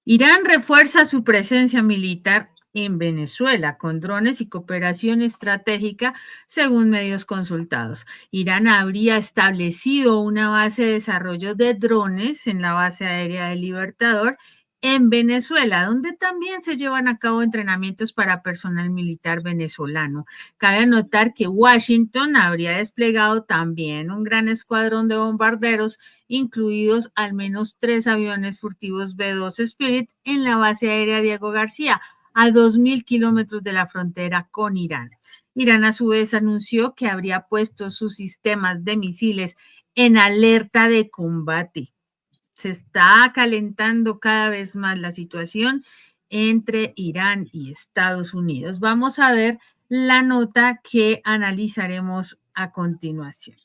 Irán refuerza su presencia militar en Venezuela con drones y cooperación estratégica, según medios consultados. Irán habría establecido una base de desarrollo de drones en la base aérea del Libertador en Venezuela, donde también se llevan a cabo entrenamientos para personal militar venezolano. Cabe anotar que Washington habría desplegado también un gran escuadrón de bombarderos, incluidos al menos 3 aviones furtivos B-2 Spirit en la base aérea Diego García, a 2.000 kilómetros de la frontera con Irán. Irán a su vez anunció que habría puesto sus sistemas de misiles en alerta de combate. Se está calentando cada vez más la situación entre Irán y Estados Unidos. Vamos a ver la nota que analizaremos a continuación.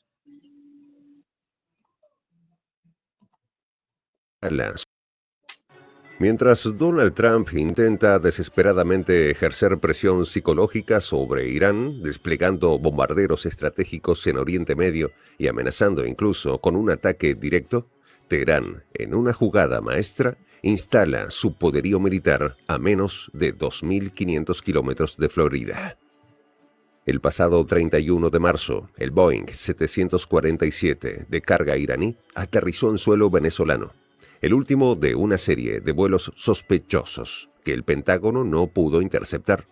Mientras Donald Trump intenta desesperadamente ejercer presión psicológica sobre Irán, desplegando bombarderos estratégicos en Oriente Medio y amenazando incluso con un ataque directo, Teherán, en una jugada maestra, instala su poderío militar a menos de 2.500 kilómetros de Florida. El pasado 31 de marzo, el Boeing 747 de carga iraní aterrizó en suelo venezolano, el último de una serie de vuelos sospechosos que el Pentágono no pudo interceptar.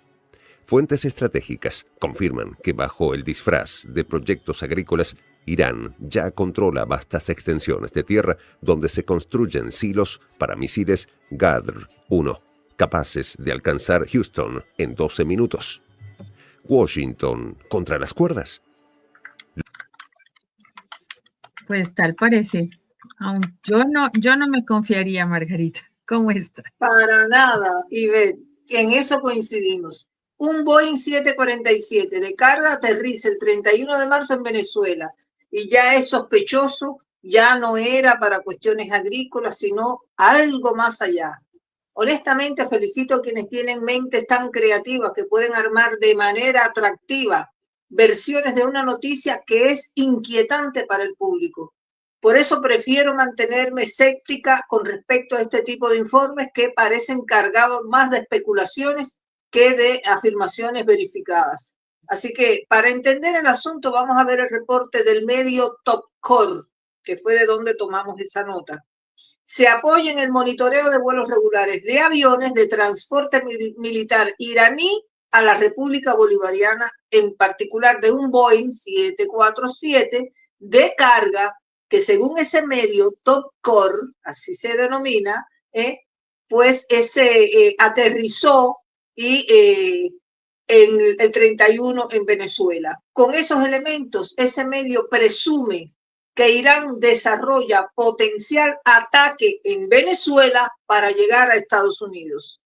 Fuentes estratégicas confirman que bajo el disfraz de proyectos agrícolas, Irán ya controla vastas extensiones de tierra donde se construyen silos para misiles Ghadr-1, capaces de alcanzar Houston en 12 minutos. Washington contra las cuerdas. Pues tal parece. Aún yo no me confiaría, Margarita. ¿Cómo está? Para nada, Ivette. En eso coincidimos. Un Boeing 747 de carga aterriza el 31 de marzo en Venezuela y ya es sospechoso, ya no era para cuestiones agrícolas, sino algo más allá. Honestamente, felicito a quienes tienen mentes tan creativas que pueden armar de manera atractiva versiones de una noticia que es inquietante para el público. Por eso prefiero mantenerme escéptica con respecto a este tipo de informes que parecen cargados más de especulaciones que de afirmaciones verificadas. Así que para entender el asunto vamos a ver el reporte del medio Topcore, que fue de donde tomamos esa nota. Se apoya en el monitoreo de vuelos regulares de aviones de transporte militar iraní a la República Bolivariana, en particular de un Boeing 747 de carga que según ese medio Topcore, así se denomina, pues ese aterrizó y en el 31 en Venezuela. Con esos elementos, ese medio presume que Irán desarrolla potencial ataque en Venezuela para llegar a Estados Unidos.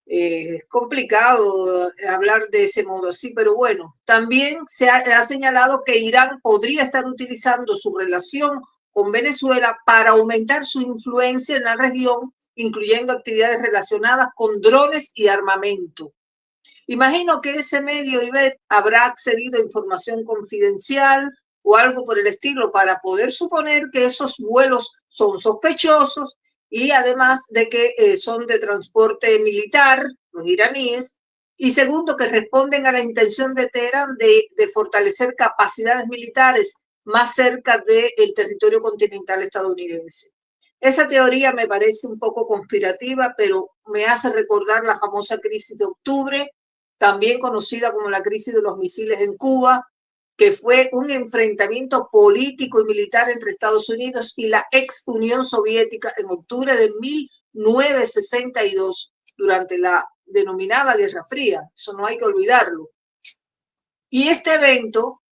Es complicado hablar de ese modo así, pero bueno, también se ha señalado que Irán podría estar utilizando su relación con Venezuela para aumentar su influencia en la región, incluyendo actividades relacionadas con drones y armamento. Imagino que ese medio, Ivette, habrá accedido a información confidencial o algo por el estilo para poder suponer que esos vuelos son sospechosos y además de que son de transporte militar, los iraníes, y segundo, que responden a la intención de Teherán de fortalecer capacidades militares más cerca del territorio continental estadounidense. Esa teoría me parece un poco conspirativa, pero me hace recordar la famosa crisis de octubre, también conocida como la crisis de los misiles en Cuba, que fue un enfrentamiento político y militar entre Estados Unidos y la ex Unión Soviética en octubre de 1962, durante la denominada Guerra Fría. Eso no hay que olvidarlo. Y este evento,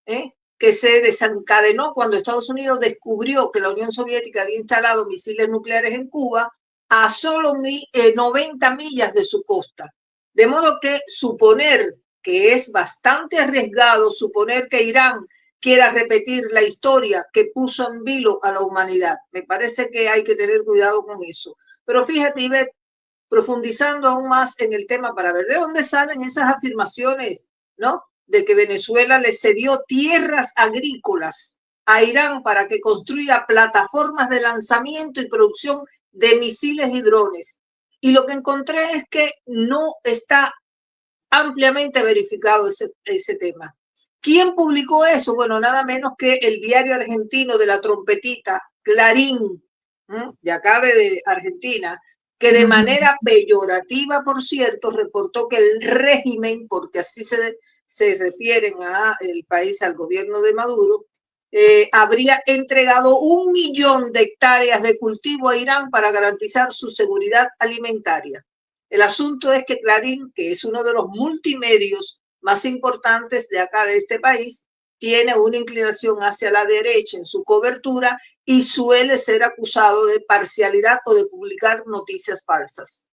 que se desencadenó cuando Estados Unidos descubrió que la Unión Soviética había instalado misiles nucleares en Cuba a solo 90 millas de su costa. De modo que suponer que es bastante arriesgado suponer que Irán quiera repetir la historia que puso en vilo a la humanidad. Me parece que hay que tener cuidado con eso. Pero fíjate, Ivette, profundizando aún más en el tema para ver de dónde salen esas afirmaciones, ¿no?, de que Venezuela le cedió tierras agrícolas a Irán para que construya plataformas de lanzamiento y producción de misiles y drones. Y lo que encontré es que no está ampliamente verificado ese tema. ¿Quién publicó eso? Bueno, nada menos que el diario argentino de la trompetita, Clarín, de acá de Argentina, que de manera peyorativa, por cierto, reportó que el régimen, porque así se refieren al país, al gobierno de Maduro, habría entregado 1 millón de hectáreas de cultivo a Irán para garantizar su seguridad alimentaria. El asunto es que Clarín, que es uno de los multimedios más importantes de acá, de este país, tiene una inclinación hacia la derecha en su cobertura y suele ser acusado de parcialidad o de publicar noticias falsas.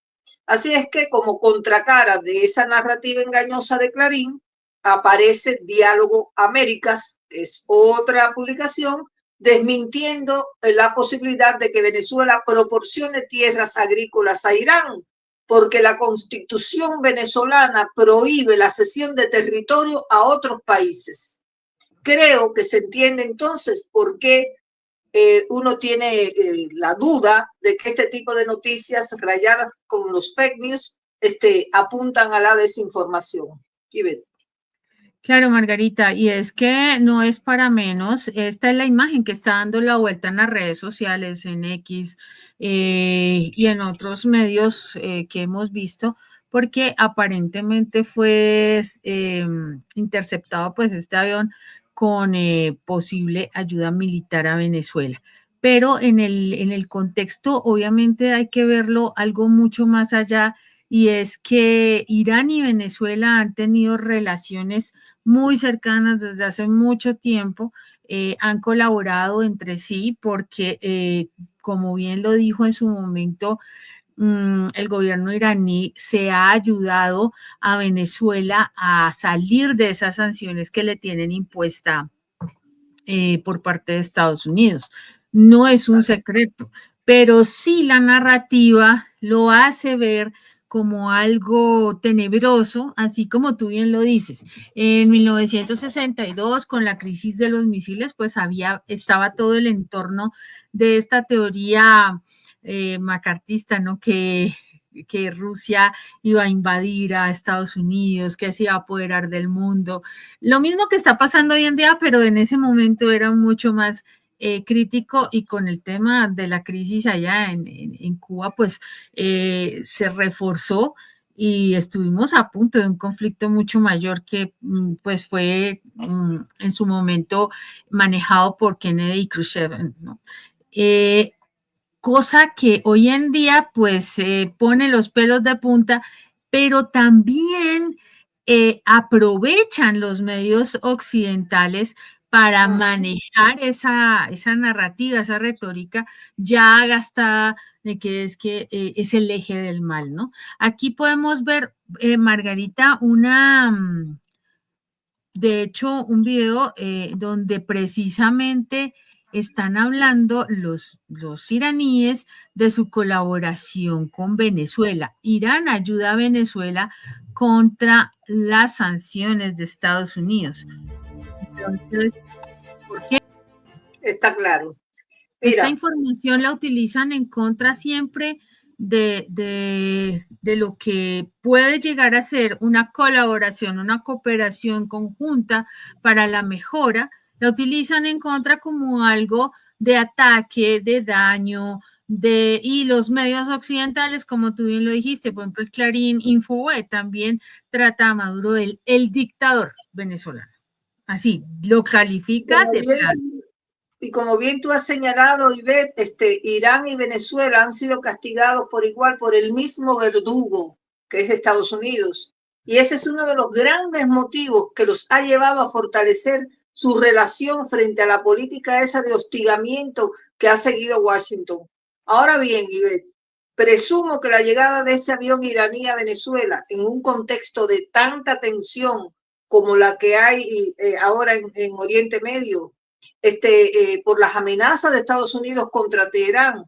Así es que, como contracara de esa narrativa engañosa de Clarín, aparece Diálogo Américas, que es otra publicación, desmintiendo la posibilidad de que Venezuela proporcione tierras agrícolas a Irán, porque la Constitución venezolana prohíbe la cesión de territorio a otros países. Creo que se entiende entonces por qué uno tiene la duda de que este tipo de noticias rayadas con los fake news apuntan a la desinformación. Claro, Margarita, y es que no es para menos. Esta es la imagen que está dando la vuelta en las redes sociales, en X y en otros medios que hemos visto, porque aparentemente fue interceptado pues este avión con posible ayuda militar a Venezuela. Pero en el contexto, obviamente hay que verlo algo mucho más allá, y es que Irán y Venezuela han tenido relaciones muy cercanas desde hace mucho tiempo, han colaborado entre sí porque, como bien lo dijo en su momento, el gobierno iraní se ha ayudado a Venezuela a salir de esas sanciones que le tienen impuesta por parte de Estados Unidos. No es un secreto, pero sí la narrativa lo hace ver como algo tenebroso, así como tú bien lo dices. En 1962, con la crisis de los misiles, pues estaba todo el entorno de esta teoría macartista, ¿no? Que Rusia iba a invadir a Estados Unidos, que se iba a apoderar del mundo. Lo mismo que está pasando hoy en día, pero en ese momento era mucho más crítico, y con el tema de la crisis allá en Cuba, pues se reforzó y estuvimos a punto de un conflicto mucho mayor que pues fue en su momento manejado por Kennedy y Khrushchev, ¿no? Cosa que hoy en día pues pone los pelos de punta, pero también aprovechan los medios occidentales para manejar esa narrativa, esa retórica ya gastada de que es el eje del mal, ¿no? Aquí podemos ver, Margarita, de hecho, un video donde precisamente están hablando los iraníes de su colaboración con Venezuela. Irán ayuda a Venezuela contra las sanciones de Estados Unidos. Entonces, ¿por qué? Está claro. Mira, esta información la utilizan en contra siempre de lo que puede llegar a ser una colaboración, una cooperación conjunta para la mejora. La utilizan en contra como algo de ataque, de daño, y los medios occidentales, como tú bien lo dijiste, por ejemplo, el Clarín, Infoweb, también trata a Maduro el dictador venezolano. Así, lo califica de plano. Y como bien tú has señalado, Ivette, Irán y Venezuela han sido castigados por igual por el mismo verdugo que es Estados Unidos. Y ese es uno de los grandes motivos que los ha llevado a fortalecer su relación frente a la política esa de hostigamiento que ha seguido Washington. Ahora bien, Ivette, presumo que la llegada de ese avión iraní a Venezuela en un contexto de tanta tensión como la que hay ahora en Oriente Medio, por las amenazas de Estados Unidos contra Teherán,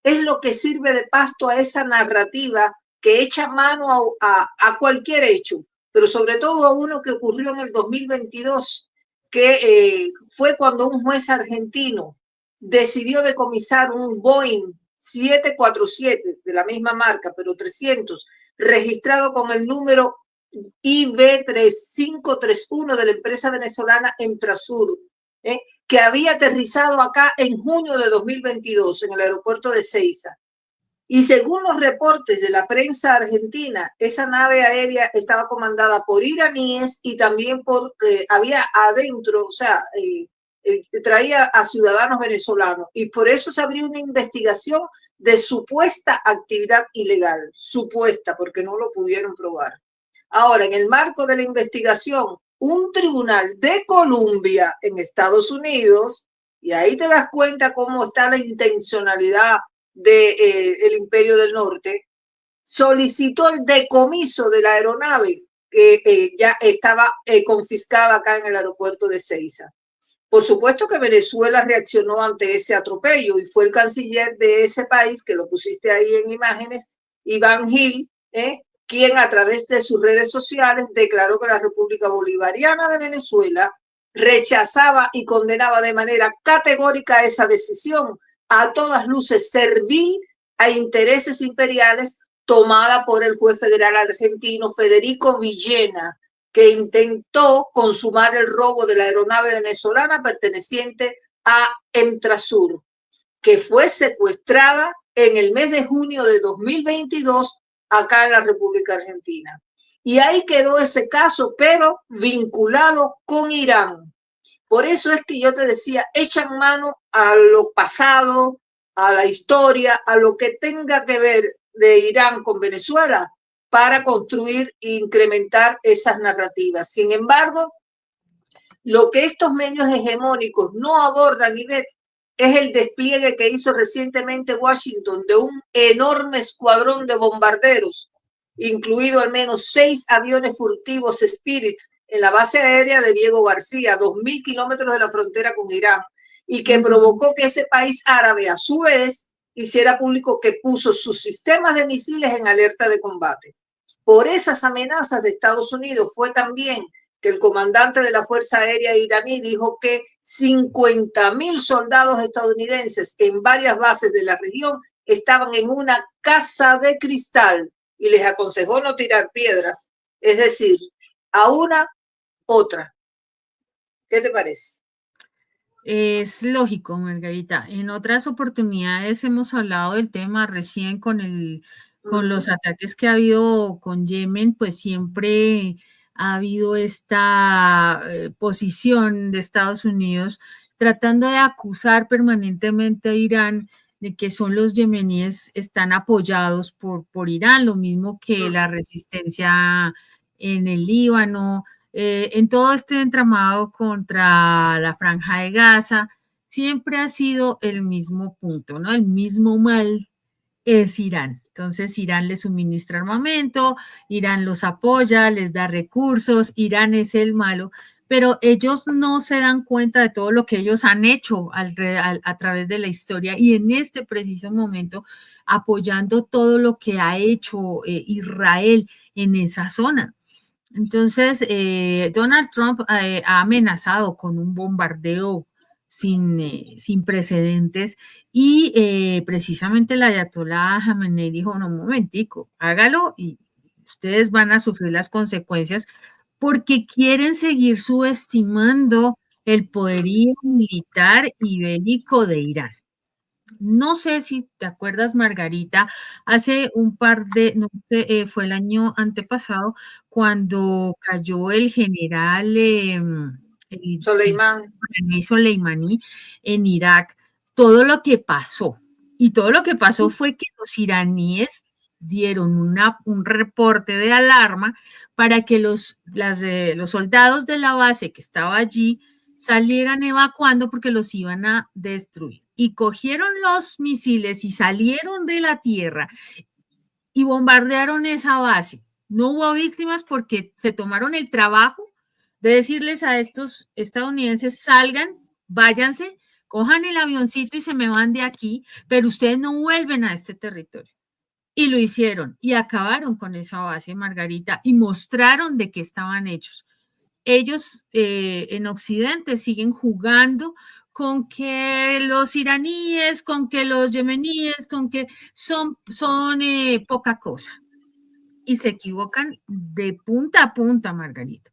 es lo que sirve de pasto a esa narrativa que echa mano a cualquier hecho, pero sobre todo a uno que ocurrió en el 2022, que fue cuando un juez argentino decidió decomisar un Boeing 747 de la misma marca, pero 300, registrado con el número IB3531 de la empresa venezolana Emtrasur, que había aterrizado acá en junio de 2022 en el aeropuerto de Ceiza. Y según los reportes de la prensa argentina, esa nave aérea estaba comandada por iraníes y también había adentro, o sea, traía a ciudadanos venezolanos. Y por eso se abrió una investigación de supuesta actividad ilegal, supuesta, porque no lo pudieron probar. Ahora, en el marco de la investigación, un tribunal de Columbia en Estados Unidos, y ahí te das cuenta cómo está la intencionalidad del Imperio del Norte, solicitó el decomiso de la aeronave que ya estaba confiscada acá en el aeropuerto de Ceiza. Por supuesto que Venezuela reaccionó ante ese atropello y fue el canciller de ese país, que lo pusiste ahí en imágenes, Iván Gil, quien a través de sus redes sociales declaró que la República Bolivariana de Venezuela rechazaba y condenaba de manera categórica esa decisión, a todas luces servil a intereses imperiales, tomada por el juez federal argentino Federico Villena, que intentó consumar el robo de la aeronave venezolana perteneciente a Emtrasur, que fue secuestrada en el mes de junio de 2022 acá en la República Argentina. Y ahí quedó ese caso, pero vinculado con Irán. Por eso es que yo te decía, echan mano a lo pasado, a la historia, a lo que tenga que ver de Irán con Venezuela para construir e incrementar esas narrativas. Sin embargo, lo que estos medios hegemónicos no abordan, Ivette, es el despliegue que hizo recientemente Washington de un enorme escuadrón de bombarderos, incluido al menos 6 aviones furtivos Spirit en la base aérea de Diego García, a 2.000 kilómetros de la frontera con Irán, y que provocó que ese país árabe, a su vez, hiciera público que puso sus sistemas de misiles en alerta de combate. Por esas amenazas de Estados Unidos fue también que el comandante de la Fuerza Aérea iraní dijo que 50.000 soldados estadounidenses en varias bases de la región estaban en una casa de cristal y les aconsejó no tirar piedras, es decir, a una, otra. ¿Qué te parece? Es lógico, Margarita. En otras oportunidades hemos hablado del tema recién con los ataques que ha habido con Yemen, pues siempre ha habido esta posición de Estados Unidos tratando de acusar permanentemente a Irán de que son los yemeníes, están apoyados por Irán, lo mismo que la resistencia en el Líbano, en todo este entramado contra la Franja de Gaza, siempre ha sido el mismo punto, ¿no? El mismo mal es Irán. Entonces, Irán les suministra armamento, Irán los apoya, les da recursos, Irán es el malo, pero ellos no se dan cuenta de todo lo que ellos han hecho a través de la historia y en este preciso momento apoyando todo lo que ha hecho Israel en esa zona. Entonces, Donald Trump ha amenazado con un bombardeo sin precedentes y precisamente el ayatolá Jamenei dijo, no, un momentico, hágalo y ustedes van a sufrir las consecuencias porque quieren seguir subestimando el poderío militar y bélico de Irán. No sé si te acuerdas, Margarita, hace un par de, no sé, fue el año antepasado, cuando cayó el general Soleimán. Soleimani en Irak, todo lo que pasó. Y todo lo que pasó fue que los iraníes dieron un reporte de alarma para que los soldados de la base que estaba allí salieran evacuando porque los iban a destruir. Y cogieron los misiles y salieron de la tierra y bombardearon esa base. No hubo víctimas porque se tomaron el trabajo de decirles a estos estadounidenses, salgan, váyanse, cojan el avioncito y se me van de aquí, pero ustedes no vuelven a este territorio. Y lo hicieron y acabaron con esa base, Margarita, y mostraron de qué estaban hechos. Ellos en Occidente siguen jugando con que los iraníes, con que los yemeníes, con que son poca cosa. Y se equivocan de punta a punta, Margarita.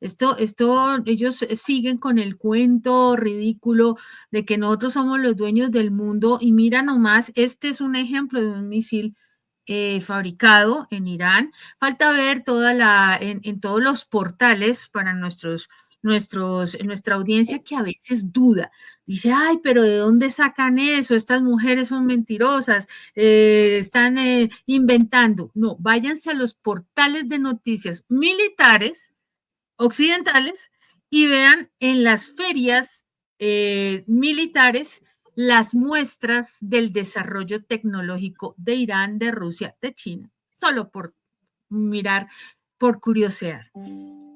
Ellos siguen con el cuento ridículo de que nosotros somos los dueños del mundo y mira nomás, este es un ejemplo de un misil fabricado en Irán. Falta ver en todos los portales para nuestra audiencia que a veces duda. Dice, ay, pero ¿de dónde sacan eso? Estas mujeres son mentirosas, están inventando. No, váyanse a los portales de noticias militares occidentales y vean en las ferias militares las muestras del desarrollo tecnológico de Irán, de Rusia, de China, solo por mirar, por curiosear.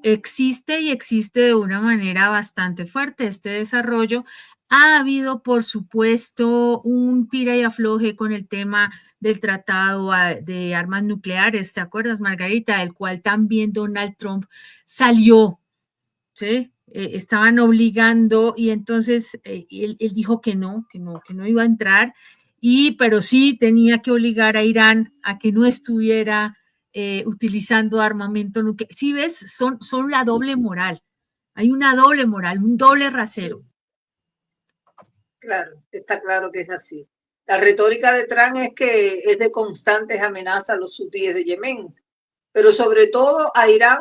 Existe y existe de una manera bastante fuerte este desarrollo. Ha habido, por supuesto, un tira y afloje con el tema del tratado de armas nucleares, ¿te acuerdas, Margarita? Del cual también Donald Trump salió, ¿sí? Estaban obligando y entonces él dijo que no iba a entrar, pero sí tenía que obligar a Irán a que no estuviera utilizando armamento nuclear. ¿Sí ves? Son la doble moral. Hay una doble moral, un doble rasero. Claro, está claro que es así. La retórica de Trump es que es de constantes amenazas a los hutíes de Yemen, pero sobre todo a Irán,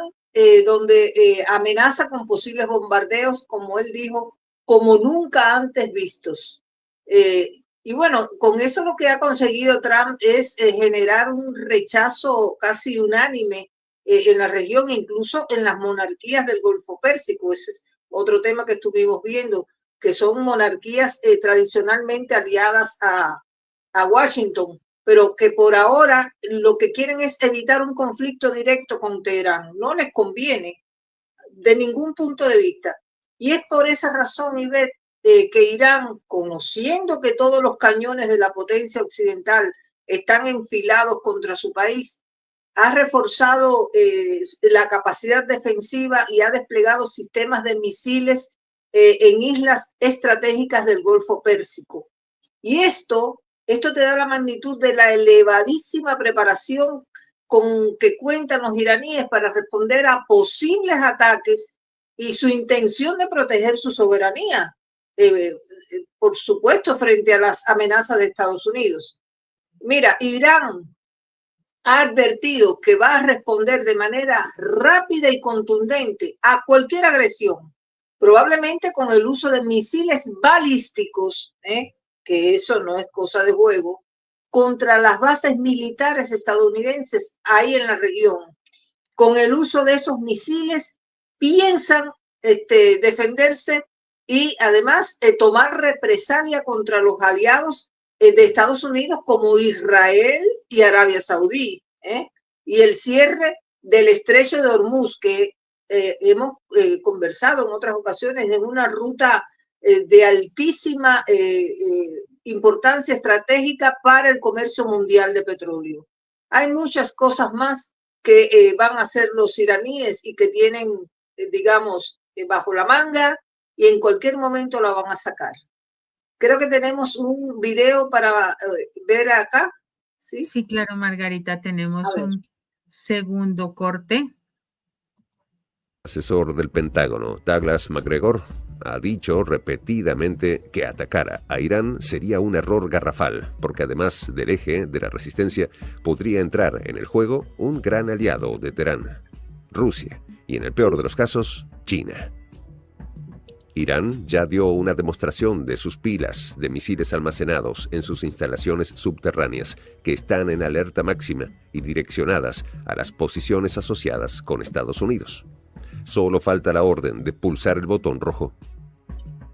donde amenaza con posibles bombardeos, como él dijo, como nunca antes vistos. Y bueno, con eso lo que ha conseguido Trump es generar un rechazo casi unánime en la región, incluso en las monarquías del Golfo Pérsico. Ese es otro tema que estuvimos viendo, que son monarquías tradicionalmente aliadas a Washington, pero que por ahora lo que quieren es evitar un conflicto directo con Teherán. No les conviene de ningún punto de vista. Y es por esa razón, Ivette, que Irán, conociendo que todos los cañones de la potencia occidental están enfilados contra su país, ha reforzado la capacidad defensiva y ha desplegado sistemas de misiles en islas estratégicas del Golfo Pérsico. Y esto te da la magnitud de la elevadísima preparación con que cuentan los iraníes para responder a posibles ataques y su intención de proteger su soberanía, por supuesto, frente a las amenazas de Estados Unidos. Mira, Irán ha advertido que va a responder de manera rápida y contundente a cualquier agresión, probablemente con el uso de misiles balísticos, que eso no es cosa de juego, contra las bases militares estadounidenses ahí en la región. Con el uso de esos misiles piensan defenderse y además tomar represalia contra los aliados de Estados Unidos como Israel y Arabia Saudí, y el cierre del estrecho de Hormuz, que hemos conversado en otras ocasiones, en una ruta de altísima importancia estratégica para el comercio mundial de petróleo. Hay muchas cosas más que van a hacer los iraníes y que tienen, digamos, bajo la manga y en cualquier momento la van a sacar. Creo que tenemos un video para ver acá. ¿Sí? Sí, claro, Margarita, tenemos un segundo corte. Asesor del Pentágono, Douglas Macgregor, ha dicho repetidamente que atacar a Irán sería un error garrafal, porque además del eje de la resistencia, podría entrar en el juego un gran aliado de Teherán, Rusia, y en el peor de los casos, China. Irán ya dio una demostración de sus pilas de misiles almacenados en sus instalaciones subterráneas, que están en alerta máxima y direccionadas a las posiciones asociadas con Estados Unidos. Solo falta la orden de pulsar el botón rojo.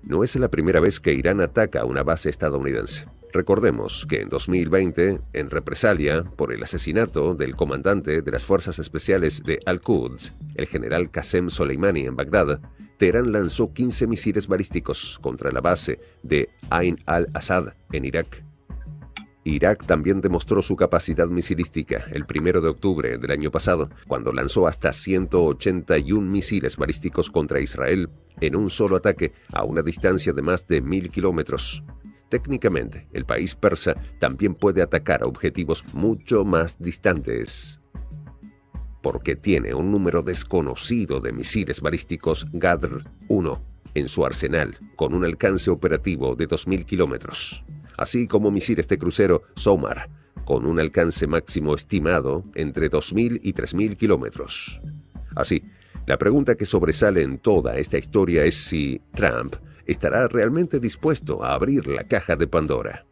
No es la primera vez que Irán ataca una base estadounidense. Recordemos que en 2020, en represalia por el asesinato del comandante de las Fuerzas Especiales de Al-Quds, el general Qasem Soleimani, en Bagdad, Teherán lanzó 15 misiles balísticos contra la base de Ain al-Assad en Irak. Irak también demostró su capacidad misilística el 1 de octubre del año pasado, cuando lanzó hasta 181 misiles balísticos contra Israel en un solo ataque a una distancia de más de 1000 kilómetros. Técnicamente, el país persa también puede atacar a objetivos mucho más distantes, porque tiene un número desconocido de misiles balísticos Ghadr-1 en su arsenal, con un alcance operativo de 2000 kilómetros, así como misiles de crucero SOMAR, con un alcance máximo estimado entre 2000 y 3000 kilómetros. Así, la pregunta que sobresale en toda esta historia es si Trump estará realmente dispuesto a abrir la caja de Pandora.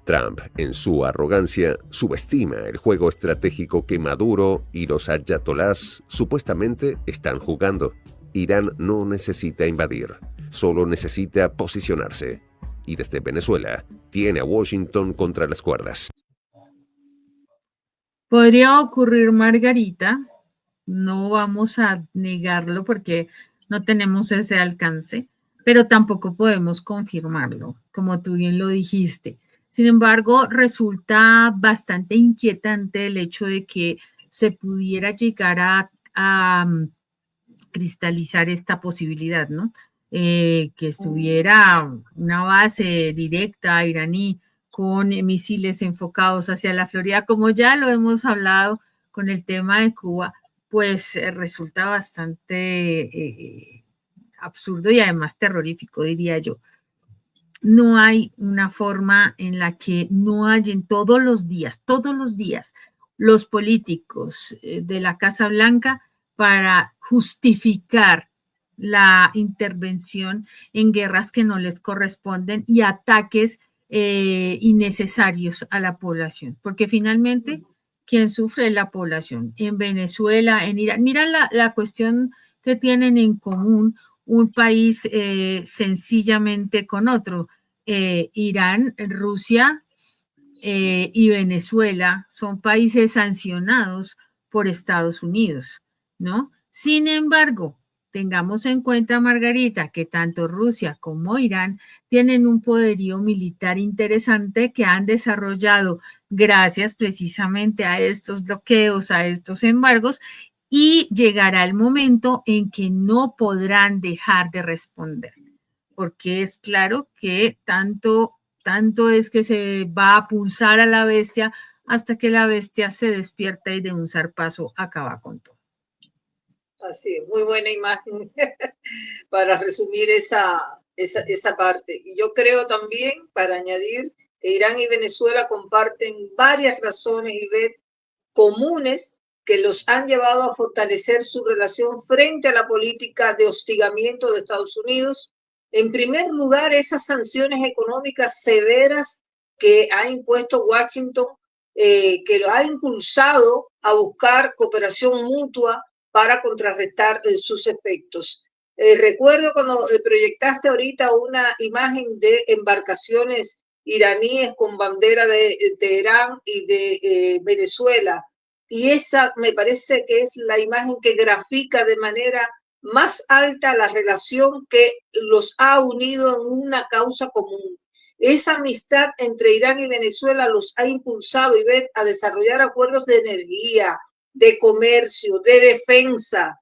Trump, en su arrogancia, subestima el juego estratégico que Maduro y los ayatolás supuestamente están jugando. Irán no necesita invadir, solo necesita posicionarse. Y desde Venezuela tiene a Washington contra las cuerdas. Podría ocurrir, Margarita, no vamos a negarlo porque no tenemos ese alcance, pero tampoco podemos confirmarlo, como tú bien lo dijiste. Sin embargo, resulta bastante inquietante el hecho de que se pudiera llegar a cristalizar esta posibilidad, ¿no? Que estuviera una base directa iraní con misiles enfocados hacia la Florida, como ya lo hemos hablado con el tema de Cuba, pues resulta bastante absurdo y además terrorífico, diría yo. No hay una forma en la que no hayan todos los días, los políticos de la Casa Blanca para justificar la intervención en guerras que no les corresponden y ataques innecesarios a la población, porque finalmente quien sufre es la población. En Venezuela, en Irán, mira la cuestión que tienen en común un país sencillamente con otro. Irán, Rusia y Venezuela son países sancionados por Estados Unidos, ¿no? Sin embargo, tengamos en cuenta, Margarita, que tanto Rusia como Irán tienen un poderío militar interesante que han desarrollado gracias precisamente a estos bloqueos, a estos embargos, y llegará el momento en que no podrán dejar de responder, porque es claro que tanto es que se va a pulsar a la bestia hasta que la bestia se despierta y de un zarpazo acaba con todo. Así es, muy buena imagen para resumir esa parte. Y yo creo también, para añadir, que Irán y Venezuela comparten varias razones y ver comunes que los han llevado a fortalecer su relación frente a la política de hostigamiento de Estados Unidos. En primer lugar, esas sanciones económicas severas que ha impuesto Washington, que lo ha impulsado a buscar cooperación mutua para contrarrestar sus efectos. Recuerdo cuando proyectaste ahorita una imagen de embarcaciones iraníes con bandera de Teherán y de Venezuela, y esa me parece que es la imagen que grafica de manera más alta la relación que los ha unido en una causa común. Esa amistad entre Irán y Venezuela los ha impulsado a desarrollar acuerdos de energía, de comercio, de defensa.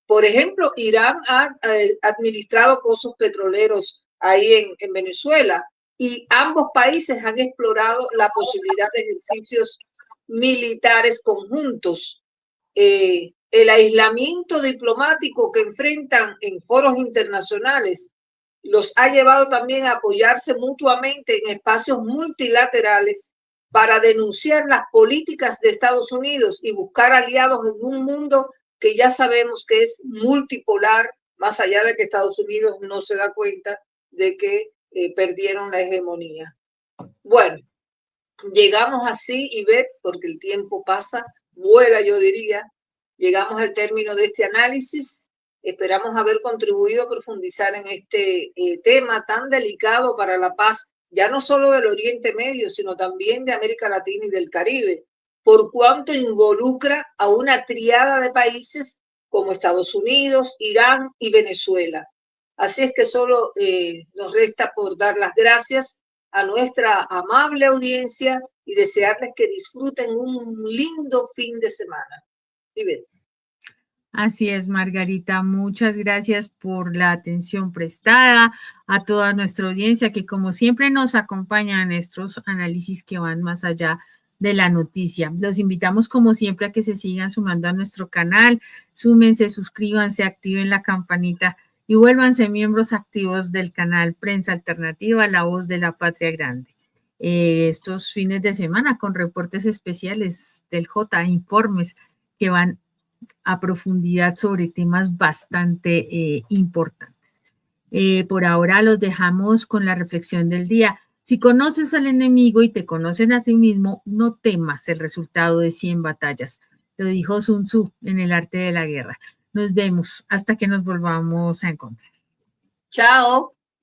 Por ejemplo, Irán ha administrado pozos petroleros ahí en Venezuela, y ambos países han explorado la posibilidad de ejercicios militares conjuntos. El aislamiento diplomático que enfrentan en foros internacionales los ha llevado también a apoyarse mutuamente en espacios multilaterales para denunciar las políticas de Estados Unidos y buscar aliados en un mundo que ya sabemos que es multipolar, más allá de que Estados Unidos no se da cuenta de que perdieron la hegemonía. Bueno, llegamos así, Ivette, porque el tiempo pasa, vuela, yo diría. Llegamos al término de este análisis. Esperamos haber contribuido a profundizar en este tema tan delicado para la paz, ya no solo del Oriente Medio, sino también de América Latina y del Caribe, por cuanto involucra a una triada de países como Estados Unidos, Irán y Venezuela. Así es que solo nos resta por dar las gracias a nuestra amable audiencia y desearles que disfruten un lindo fin de semana. Ivette. Así es, Margarita. Muchas gracias por la atención prestada, a toda nuestra audiencia que como siempre nos acompaña en estos análisis que van más allá de la noticia. Los invitamos como siempre a que se sigan sumando a nuestro canal, súmense, suscríbanse, activen la campanita y vuélvanse miembros activos del canal Prensa Alternativa, La Voz de la Patria Grande. Estos fines de semana con reportes especiales del J, informes que van a profundidad sobre temas bastante importantes. Por ahora los dejamos con la reflexión del día. Si conoces al enemigo y te conocen a ti mismo, no temas el resultado de 100 batallas. Lo dijo Sun Tzu en El arte de la guerra. Nos vemos hasta que nos volvamos a encontrar. Chao.